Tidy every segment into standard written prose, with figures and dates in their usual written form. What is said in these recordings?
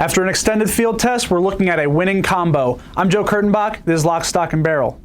After an extended field test, we're looking at a winning combo. I'm Joe Kurtenbach, this is Lock, Stock, and Barrel.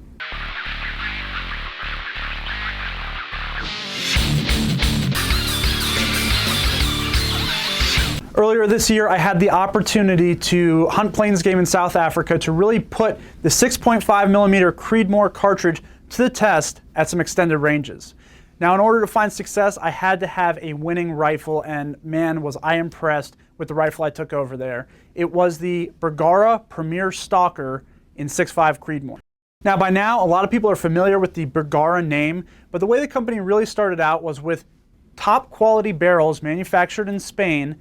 Earlier this year, I had the opportunity to hunt plains game in South Africa to really put the 6.5mm Creedmoor cartridge to the test at some extended ranges. Now, in order to find success, I had to have a winning rifle, and man, was I impressed with the rifle I took over there. It was the Bergara Premier Stalker in 6.5 Creedmoor. Now, by now, a lot of people are familiar with the Bergara name, but the way the company really started out was with top quality barrels manufactured in Spain,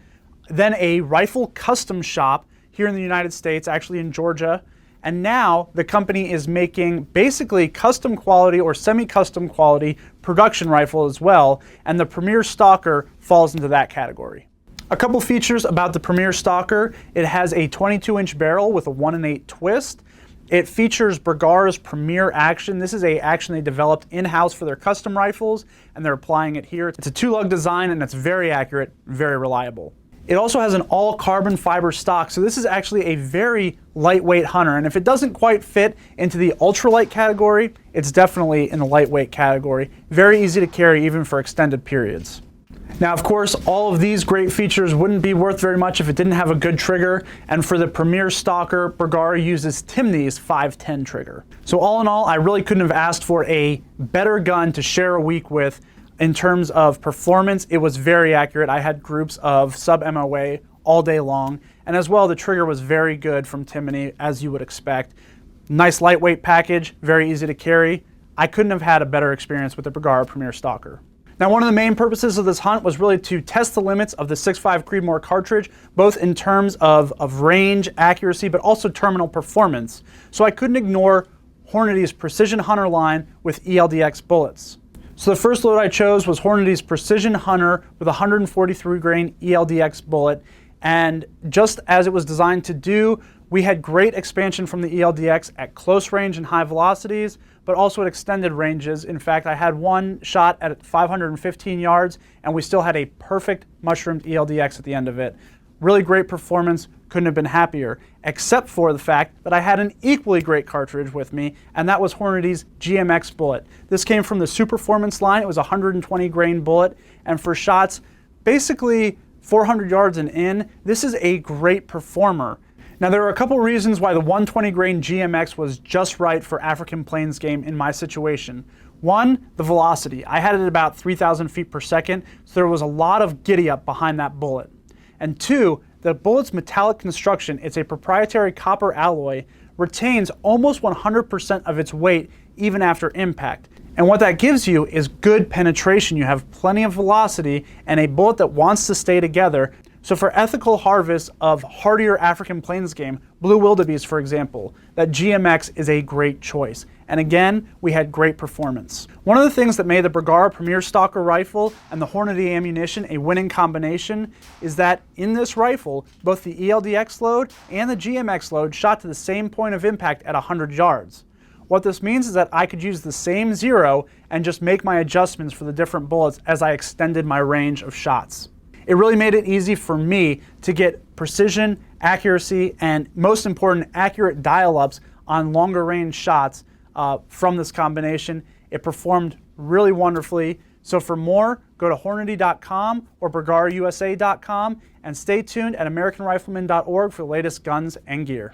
then a rifle custom shop here in the United States, actually in Georgia, and now the company is making basically custom quality or semi-custom quality production rifle as well, and the Premier Stalker falls into that category. A couple features about the Premier Stalker: it has a 22-inch barrel with a 1 1/8 twist. It features Bergara's Premier action. This is an action they developed in-house for their custom rifles, and they're applying it here. It's a 2-lug design, and it's very accurate, very reliable. It also has an all carbon fiber stock, so this is actually a very lightweight hunter, and if it doesn't quite fit into the ultralight category, it's definitely in the lightweight category. Very easy to carry even for extended periods. Now, of course, all of these great features wouldn't be worth very much if it didn't have a good trigger, and for the Premier Stalker, Bergara uses Timney's 510 trigger. So all in all, I really couldn't have asked for a better gun to share a week with. In terms of performance, it was very accurate. I had groups of sub-MOA all day long, and as well, the trigger was very good from Timney, as you would expect. Nice lightweight package, very easy to carry. I couldn't have had a better experience with the Bergara Premier Stalker. Now, one of the main purposes of this hunt was really to test the limits of the 6.5 Creedmoor cartridge, both in terms of range, accuracy, but also terminal performance. So I couldn't ignore Hornady's Precision Hunter line with ELDX bullets. So the first load I chose was Hornady's Precision Hunter with a 143 grain ELDX bullet, and just as it was designed to do, we had great expansion from the ELDX at close range and high velocities, but also at extended ranges. In fact, I had one shot at 515 yards, and we still had a perfect mushroomed ELDX at the end of it. Really great performance, couldn't have been happier, except for the fact that I had an equally great cartridge with me, and that was Hornady's GMX bullet. This came from the Superformance line. It was a 120 grain bullet, and for shots basically 400 yards and in, this is a great performer. Now, there are a couple reasons why the 120 grain GMX was just right for African plains game in my situation. One, the velocity. I had it at about 3,000 feet per second, so there was a lot of giddy up behind that bullet. And two, the bullet's metallic construction, it's a proprietary copper alloy, retains almost 100% of its weight even after impact. And what that gives you is good penetration. You have plenty of velocity and a bullet that wants to stay together. So for ethical harvest of hardier African plains game, blue wildebeest for example, that GMX is a great choice. And again, we had great performance. One of the things that made the Bergara Premier Stalker rifle and the Hornady ammunition a winning combination is that in this rifle, both the ELDX load and the GMX load shot to the same point of impact at 100 yards. What this means is that I could use the same zero and just make my adjustments for the different bullets as I extended my range of shots. It really made it easy for me to get precision, accuracy, and most important, accurate dial-ups on longer range shots from this combination. It performed really wonderfully. So for more, go to Hornady.com or BergaraUSA.com, and stay tuned at AmericanRifleman.org for the latest guns and gear.